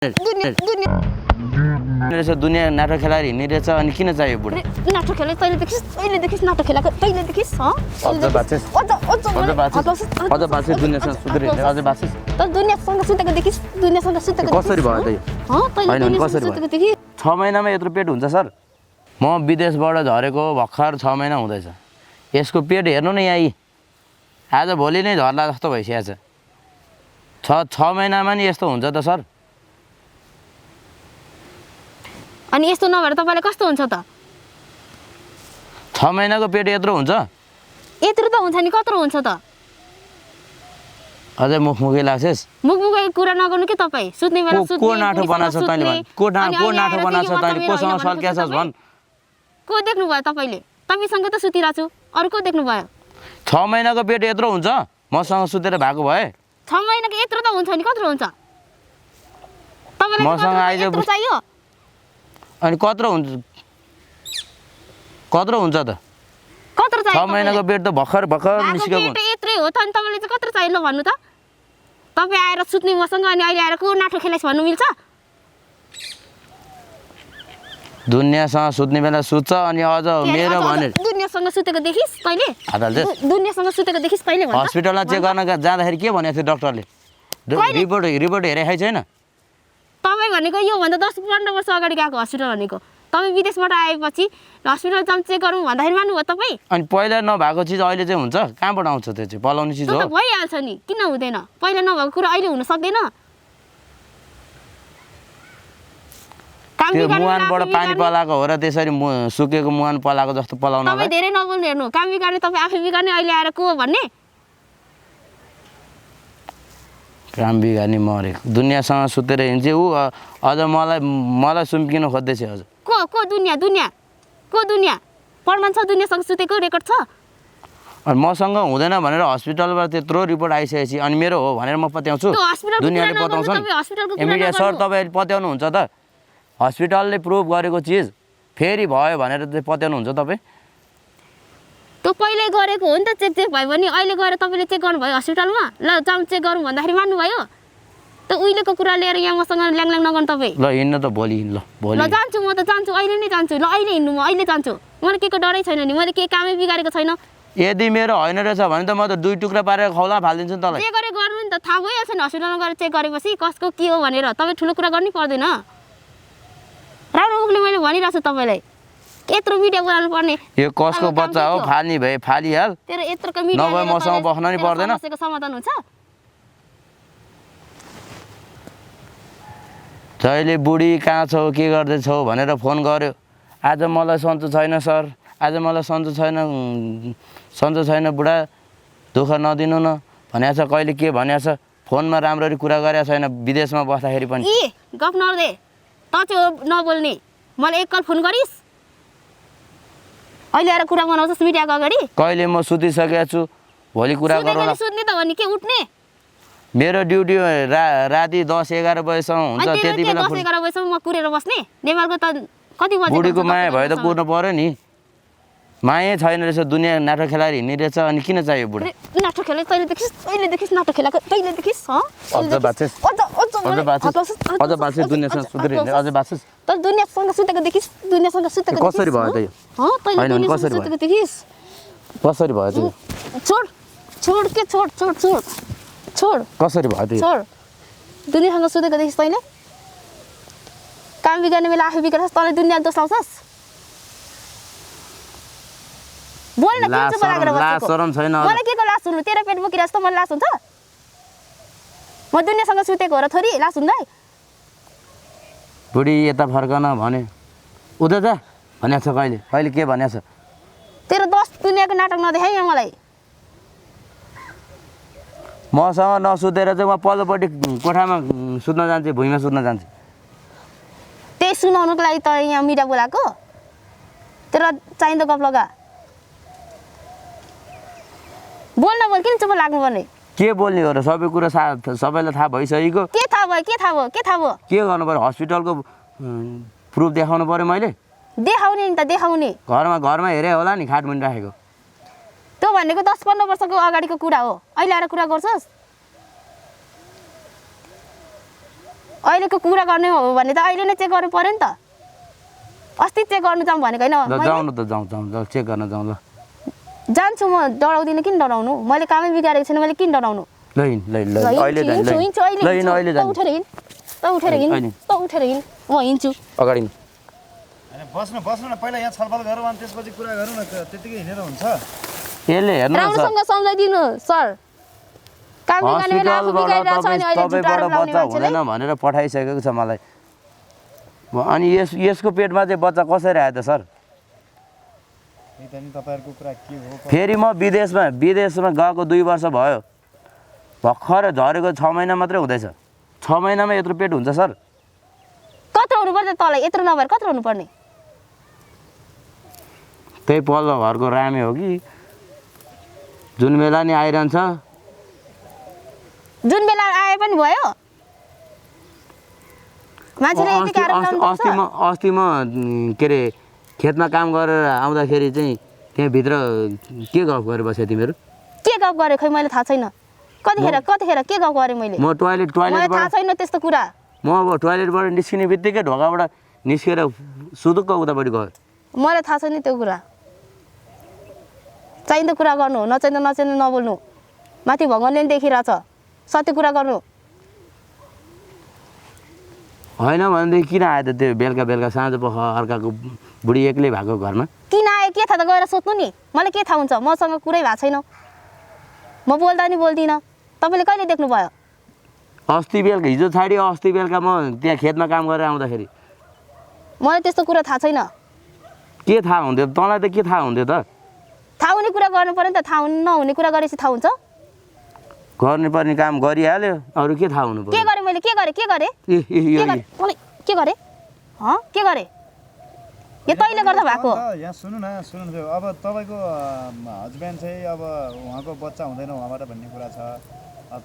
दुनियाँ नाटक खेलाएर हिँड्ने रहेछ अनि किन चाहियो बुढा नाटक खेले तैँले देखिस् नाटक खेलाको तैँले देखिस् अझ बाँचेस् दुनियाँसँग सुतेर हिँडेर अझ बाँचेस् त दुनियाँसँग सुतेको देखिस् दुनियाँसँग सुतेको कसरी भयो त यो 6 महिनामा यत्रो पेट हुन्छ सर म विदेशबाट झरेको भर्खर 6 महिना हुँदैछ यसको पेट हेर्नु न यहाँ आज भोलि नै झर्ला जस्तो भइसकेको छ 6 महिनामा नि यस्तो हुन्छ त सर अनि यस्तो नभएर तपाईलाई कस्तो हुन्छ त 6 महिनाको पेट यत्रो हुन्छ यत्रो त हुन्छ नि कत्रो हुन्छ त अझै मुखमुखै लाग्छस् मुखमुखै कुरा नगर्नु के तपाई सुत्ने बेला सुत्ने को नाठो बनाछ तैँले को नाठो बनाछ तैँले कोसँग सल्क्याछस् भन् को देख्नु भयो तपाईले तपाईसँग त सुतिरा छु अरु को देख्नु भयो 6 महिनाको पेट यत्रो हुन्छ मसँग सुतेर भएको भए 6 महिनाको यत्रो त हुन्छ नि कत्रो हुन्छ तपाईलाई मसँग आइज चाहियो अनि कत्रो हुन्छ त कत्रो चाहियो 6 महिनाको पेट त भर्खर निस्केको पेट यत्रै हो त अनि तपाईले चाहिँ कत्रो चाहियो ल भन्नु त तपाई आएर सुत्ने मसँग अनि अहिले आएर को नाठो खेलाइस भन्नु मिल्छ दुनियासँग सुत्ने बेला सुत्छ अनि अझ मेरो भने दुनियासँग सुतेको देखिस् तैँले दुनियासँग सुतेको देखिस् तैँले भन्छ हस्पिटलमा चेक गर्न जाँदाखेरि के भनेको थियो डाक्टरले रिपोर्ट हेरेकै छैन तपाई भनेको यो भन्दा 10-15 वर्ष अगाडि गएको हस्पिटल भनेको तपाई विदेशबाट आएपछि हस्पिटल जाम चेक गरौँ भन्दाखेरि मान्नु भयो तपाई अनि पहिला नभएको चिज अहिले चाहिँ हुन्छ कहाँबाट आउँछ त्यो चाहिँ पलाउने चिज हो त भइहाल्छ नि किन हुँदैन पहिला नभएको कुरा अहिले हुन सक्दैन त्यो मुहानबाट पानी पलाएको हो र त्यसरी सुकेको मुहान पलाएको जस्तो पलाउन तपाई धेरै नबोल्नु हेर्नु काम बिगार्ने तपाई आफै बिगार्ने अहिले आएर को भन्ने काम बिगार्ने मरेको दुनियासँग सुतेर हिँड्छ ऊ अझ मलाई सुम्किन खोज्दैछ अझ को दुनिया प्रमाण छ दुनियासँग सुतेको रेकर्ड छ अनि मसँग हुँदैन भनेर हस्पिटलबाट त्यत्रो रिपोर्ट आइसकेपछि अनि मेरो हो भनेर म पत्याउँछु दुनियाँले पत्याउँछन् मिडिया सर तपाईँले पत्याउनुहुन्छ त हस्पिटलले प्रुभ गरेको चिज फेरि भयो भनेर चाहिँ पत्याउनुहुन्छ तपाईँ त्यो पहिल्यै गरेको हो नि त चेक भयो भने अहिले गएर तपाईँले चेक गर्नुभयो हस्पिटलमा ल जाउँ चेक गरौँ भन्दाखेरि मान्नुभयो त उहिलेको कुरा लिएर यहाँ मसँग ल्याङल्याङ नगर्नु तपाईँ ल हिँड्न त भोलि हिँड्नु ल जान्छु म त जान्छु अहिले नै जान्छु ल अहिले हिँड्नु म अहिले जान्छु मलाई के को डरै छैन नि मैले के कामै बिगारेको छैन यदि मेरो होइन रहेछ भने त म त 2 टुक्रा पारेर खौला फालिदिन्छु नि तँलाई जे गरे गर्नु नि त थाहा भइहाल्छ नि हस्पिटलमा गएर चेक गरेपछि कसको के हो भनेर तपाईँ ठुलो कुरा गर्नै पर्दैन राम्रो मुखले मैले भनिरहेको छु तपाईँलाई यत्रो मिडिया बोलाउनु पर्ने यो कसको बच्चा हो फाल्ने भए फालिहाल तेरो यत्रोको मिडिया नभए मसँग बस्न नि पर्दैन समस्याको समाधान हुन्छ जहिले बुढी कहाँ छौ के गर्दैछौ भनेर फोन गर्यो आज मलाई सन्चो छैन सर आज मलाई सन्चो छैन बुढा दुःख नदिनु न भनेको छ कहिले के भनेको छ फोनमा राम्ररी कुरा गरेको छैन विदेशमा बस्दाखेरि पनि गफ नर्दे त चाहिँ नबोल्ने मलाई एकल फोन गरिस् अहिले आएर कुरा बनाउँछस् मिडियाको अगाडि कहिले म सुतिसकेको छु भोलि कुरा गरौँला सुत्ने त हो नि के उठ्ने मेरो ड्युटी राति 10-11 बजेसम्म हुन्छ त्यति बेला 10-11 बजेसम्म म कुरेर बस्ने नेपालको त कति बजे बुढीको माया भए त कुर्नु पर्यो नि माया छैन रहेछ दुनियाँ नाटक खेलाएर हिँड्ने रहेछ अनि किन चाहियो बुढा नाटक खेले तैँले देखिस् नाटक खेलाको तैँले देखिस् अझ बाँचेस् दुनियाँसँग सुतेर हिँड्ने अझ बाँचेस् त दुनियाँसँग सुतेको देखिस् दुनियाँसँग सुतेको कसरी भयो त यो तैँले सुतेको देखिस् कसरी भयो त यो छोड कसरी भयो त यो छोड दुनियाँसँग सुतेको देखिस् तैँले काम बिगार्ने बेला आफै बिगार्छस् तँले दुनियाँ दोष लाउँछस् बोल्न के चुप लागेर बसेको मलाई के को लास हुनु तेरो पेट बोकिरहेछ त मलाई लास हुन्छ म दुनियाँसँग सुतेको हो र थोरी लास हुँदै बुढी यता फर्कन भने उता जा भनेको छ कहिले के भनेको छ तेरो 10 दुनियाँको नाटक नदेखाइ मलाई मसँग नसुतेर चाहिँ म पल्लोपट्टि कोठामा सुत्न जान्छु भुइँमा सुत्न जान्छु त्यही सुनाउनुको लागि त यहाँ मिडिया बोलाएको तेरो चाहिँदो गफ लगा बोल्न बोल किन चुप लाग्नु पर्ने के बोल्ने हो र सबै कुरा सबैलाई थाहा भइसकेको के थाहा भयो के गर्नु पर्यो हस्पिटलको प्रुफ देखाउनु पर्यो मैले देखाउने नि त देखाउने घरमा हेरे होला नि खाटमुनि राखेको त्यो भनेको 10-15 वर्षको अगाडिको कुरा हो अहिले आएर कुरा गर्छस् अहिलेको कुरा गर्ने हो भने त अहिले नै चेक गर्नु पर्यो नि त अस्ति चेक गर्नु जाउँ भनेको होइन ल जाउँ न त जाउँ चेक गर्न जाउँ ल जान्छु म डराउँदिनँ किन डराउनु मैले कामै बिगारेको छैन मैले किन डराउनु ल हिँड ल अहिले उठेर हिँड त उठेर हिँड म हिँड्छु अगाडि हैन बस्नु न पहिला यहाँ छलफल गरौँ अनि त्यसपछि कुरा गरौँ न त्यतिकै हिँडेर हुन्छ यसले हेर्नु न सर राम्रोसँग सम्झाइदिनु सर काम गर्ने बेला आफू बिगारिरहेको छ अनि अहिले तपाईँबाट बच्चा हुँदैन भनेर पठाइसकेको छ मलाई अनि यसको पेटमा चाहिँ बच्चा कसरी आयो त सर तपाईहरुको कुरा के हो फेरि म विदेशमा गएको 2 वर्ष भयो भर्खर झरेको 6 महिना मात्रै हुँदैछ 6 महिनामा यत्रो पेट हुन्छ सर कत्रो हुनुपर्छ तँलाई यत्रो नभएर कत्रो हुनुपर्ने त्यही पल्लो घरको रामे हो कि जुन बेला नि आइरहन्छ जुन बेला आए पनि भयो मान्छेले यति आरोप लाउनु अस्ति म के अरे खेतमा काम गरेर आउँदाखेरि चाहिँ त्यहाँभित्र के गफ गरेर बस्यो तिमीहरू के गफ गरे खै मैले थाहा छैन कतिखेर के गफ गरे मैले म मलाई थाहा छैन त्यस्तो कुरा म अब टोयलेटबाट निस्किने बित्तिकै ढोकाबाट निस्केर सुदुक्क उतापट्टि गयो मलाई थाहा छैन त्यो कुरा चाहिँदो कुरा गर्नु नचाहिँदो नबोल्नु माथि भगवानले नि देखिरहेछ सत्य कुरा गर्नु होइन भनेदेखि किन आयो त त्यो बेलुका साँझ पख अर्काको बुढी एक्लै भएको घरमा किन आयो के थाहा त गएर सोध्नु नि मलाई के थाहा हुन्छ मसँग कुरै भएको छैन म बोल्दा नि बोल्दिनँ तपाईँले कहिले देख्नुभयो अस्ति बेलुका हिजो छाडी अस्ति बेलुका म त्यहाँ खेतमा काम गरेर आउँदाखेरि मलाई त्यस्तो कुरा थाहा छैन के थाहा हुन्थ्यो तँलाई त के थाहा हुन्थ्यो त थाहा हुने कुरा गर्नु पर्यो नि त थाहा नहुने कुरा गरेपछि थाहा हुन्छ गर्नुपर्ने काम गरिहाल्यो अरू के थाहा हुनु के गरेँ मैले के गरेँ के गरेँ के गरेँ यो तैँले गर्दा भएको यहाँ सुन्नु न अब तपाईँको हस्बेन्ड चाहिँ अब उहाँको बच्चा हुँदैन उहाँबाट भन्ने कुरा छ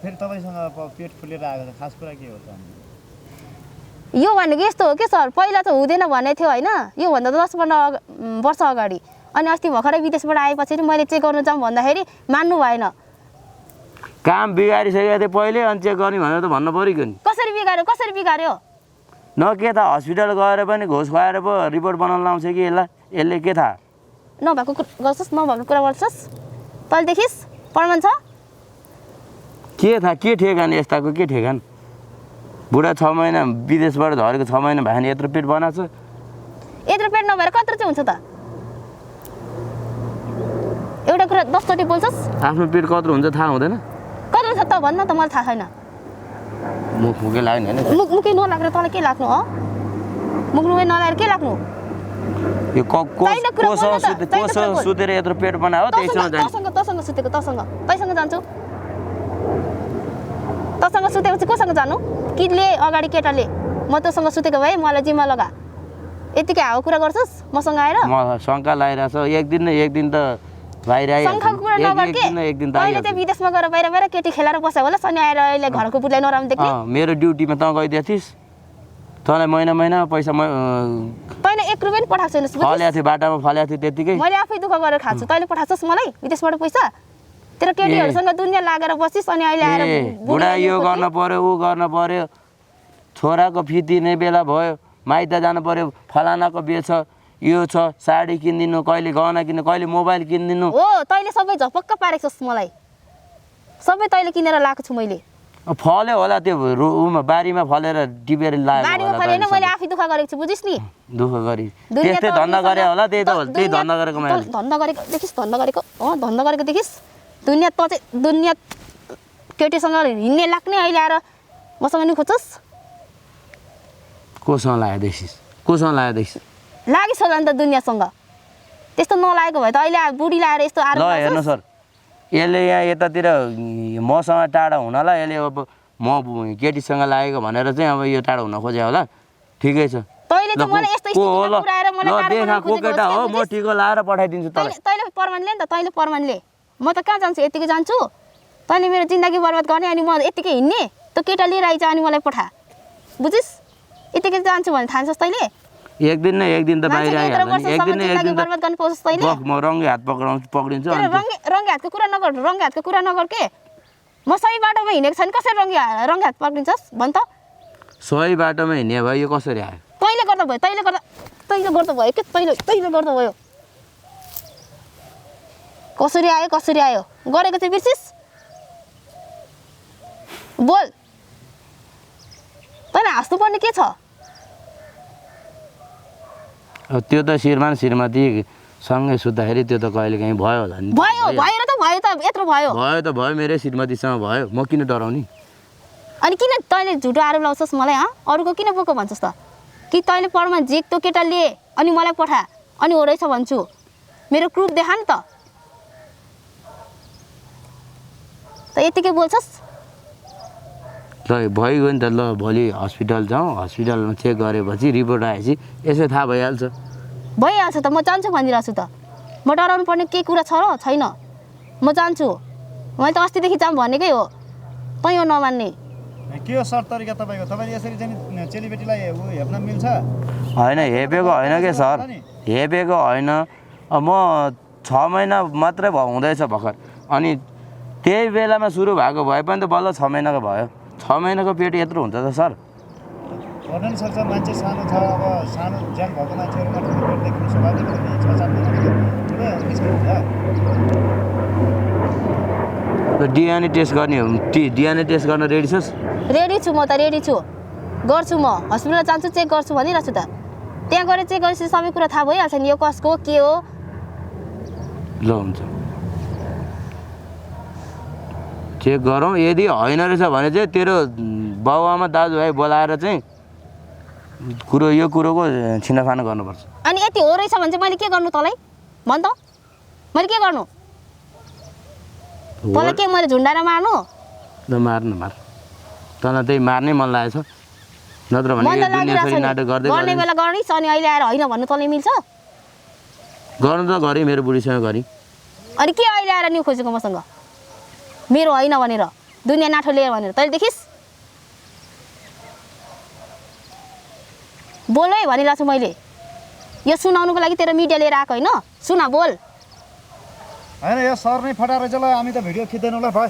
फेरि तपाईँसँग अब पेट फुलेर आएको छ खास कुरा के हो त यो भनेको यस्तो हो कि सर पहिला त हुँदैन भनेको थियो होइन योभन्दा 10-15 वर्ष अगाडि अनि अस्ति भर्खरै विदेशबाट आएपछि मैले चेक गर्नु जाउँ भन्दाखेरि मान्नु भएन काम बिगारिसकेको थिएँ पहिले अनि चेक गर्ने भनेर त भन्नु पऱ्यो नि कसरी बिगार्यो न के थाहा हस्पिटल गएर पनि घोष खुवाएर पो रिपोर्ट बनाउन लाउँछ कि यसले के थाहा नभएको गर्छस् नभएको कुरा गर्छस् तैँले देखिस् प्रमाण छ के थाहा के ठेगान यस्ताको के ठेगान बुढा 6 महिना विदेशबाट झरेको 6 महिना भयो भने यत्रो पेट बनाएको छ यत्रो पेट नभएर कत्रो चाहिँ हुन्छ त एउटा कुरा 10 चोटि बोल्छस् आफ्नो पेट कत्रो हुन्छ थाहा हुँदैन कत्रो छ त भन्न त मलाई थाहा छैन मुखै लाग्ने होइन मुखै नलाग्ने तँलाई के लाग्नु हो मुखै नलागेर के लाग्नु यो कोसँग सुतेर यत्रो पेट बनायो तसँग सुतेको तैसँग जान्छु तसँग सुतेपछि कोसँग जानु किले अगाडि केटाले म तसँग सुतेको भए मलाई जिम्मा लगा यतिकै हावा कुरा गर्छस् मसँग आएर म शङ्का लागिरहेछ एक दिन त बाहिर अहिले चाहिँ विदेशमा गएर बाहिर केटी खेलाएर बस्यो होला शनि आएर अहिले घरको बुढलाई नराम्रो देख्ने मेरो ड्युटीमा तँ गइदिएको थिइस् तँलाई महिना पैसा तैँले 1 रुपियाँ पनि पठाएको छैनस् फल्याएको थियो बाटामा फल्याएको थियो त्यतिकै मैले आफै दुःख गरेर खान्छु तैँले पठाउँछस् मलाई विदेशबाट पैसा तेरो केटीहरूसँग दुनियाँ लागेर बसिस् अनि अहिले आएर बुढा यो गर्न पर्यो ऊ गर्न पर्यो छोराको फी तिर्ने बेला भयो माइत जानु पर्यो फलानाको बिहे छ यो छ साडी किनिदिनु कहिले गहना किन्नु कहिले मोबाइल किनिदिनु हो तैँले सबै झपक्क पारेको छस् मलाई सबै तैँले किनेर ल्याएको छु मैले फल्यो होला त्यो उमा बारीमा फलेर टिपेर लाग्यो बारीमा फलेन मैले आफै दुःख गरेको छु बुझिस् नि दुःख गरी त्यस्तै धन्दा गरे होला त्यही धन्दा गरेको मैले धन्दा गरेको देखिस् धन्दा गरेको देखिस् दुनियाँ केटीसँग हिँड्ने लाग्ने अहिले आएर मसँग नि खोज्छस् कोसँग लाग्यो देखिस् लागिस् होला नि त दुनियाँसँग त्यस्तो नलागेको भए त अहिले बुढी लाएर यस्तो आएर ल हेर्नु सर यसले यहाँ यतातिर मसँग टाढा हुनला यसले अब म केटीसँग लागेको भनेर चाहिँ अब यो टाढा हुन खोज्यो होला ठिकै छ तैँले त मलाई यस्तो स्थितिमा पुर्याएर मलाई देखा को केटा हो म टिको लाएर पठाइदिन्छु तैँले प्रमाण ले नि त तैँले प्रमाण ले म त कहाँ जान्छु यतिकै जान्छु तैँले मेरो जिन्दगी बर्बाद गर्ने अनि म यतिकै हिँड्ने त केटा लिएर आइज अनि मलाई पठा बुझिस् यतिकै जान्छु भने ठान्छस् तैँले एक दिन त बाहिर आइहाल्छ एक दिन बर्बाद गर्न पाउँछस् तैँले म रङ्गे हात पक्रिन्छु रङ्गे हातको कुरा नगर के म सही बाटोमा हिँडेको छैन कसरी रङ्गे हात पक्रिन्छस् भन् त सही बाटोमा हिँड्ने भयो यो कसरी आयो तैँले गर्दा भयो के तैँले गर्दा भयो कसरी आयो गरेको चाहिँ बिर्सिस बोल तैँलाई हाँस्नुपर्ने के छ अब त्यो त श्रीमान श्रीमती सँगै सुत्दाखेरि त्यो त कहिले काहीँ भयो होला नि भयो यत्रो भयो त भयो मेरै श्रीमतीसँग भयो म किन डराउने अनि किन तैँले झुटो आरोप लाउँछस् मलाई अरूको किन बोको भन्छस् त कि तैँले परमा जेक त्यो केटा लिए अनि मलाई पठा अनि हो रहेछ भन्छु मेरो प्रुफ देखा नि त यतिकै बोल्छस् ल भइगयो नि त ल भोलि हस्पिटल जाउँ हस्पिटलमा चेक गरेपछि रिपोर्ट आएपछि यसो थाहा भइहाल्छ भइहाल्छ त म जान्छु भनिरहेको छु त म डराउनु पर्ने केही कुरा छ र छैन म जान्छु मैले त अस्तिदेखि जाऊँ भनेकै हो तँ यो नमान्ने के हो सर तरिका तपाईँको तपाईँले यसरी चाहिँ चेलीबेटीलाई हेप्न मिल्छ होइन हेपेको होइन के सर हेपेको होइन म 6 महिना मात्रै हुँदैछ भर्खर अनि त्यही बेलामा सुरु भएको भए पनि त बल्ल 6 महिनाको भयो 6 महिनाको पेट यत्रो हुन्छ त सर गर्न नि सक्छ मान्छे सानो छ अब सानो ज्यान भएको मान्छेहरूमा ठुलो पेट देख्नु स्वाभाविक हो नि 6-7 महिना ठुलो निस्किनु हुन्छ डिएनए टेस्ट गर्ने हो डिएनए टेस्ट गर्न रेडी छस् रेडी छु म त रेडी छु गर्छु म हस्पिटल जान्छु चेक गर्छु भनिरहेको छु त त्यहाँ गएर चेक गरेपछि सबै कुरा थाहा भइहाल्छ नि यो कसको के हो ल हुन्छ चेक गरौँ यदि होइन रहेछ भने चाहिँ तेरो बाबुआमा दाजुभाइ बोलाएर चाहिँ यो कुरोको छिनाफाना गर्नुपर्छ अनि यति हो रहेछ भने चाहिँ मैले के गर्नु तँलाई भन् त मैले के गर्नु तँलाई के मैले झुन्डाएर मार्नु ल मार तँलाई त्यही मार्नै मन लागेछ नत्र भने यो दुनियाँभरि नाटक गर्दै गर्ने बेला गरिस् अनि अहिले आएर होइन भन्नु तँलाई मिल्छ गर्नु त गरेँ मेरो बुढीसँग गरेँ अनि के अहिले आएर नि खोजेको मसँग मेरो होइन भनेर दुनियाँ नाठो लिएर भनेर तैँले देखिस् बोल है भनिरहेको छु मैले यो सुनाउनुको लागि तेरो मिडिया लिएर आएको होइन सुना बोल होइन यो सर नै फटाएर चाहिँ ल हामी त भिडियो खिच्दैनौँ ल भाइ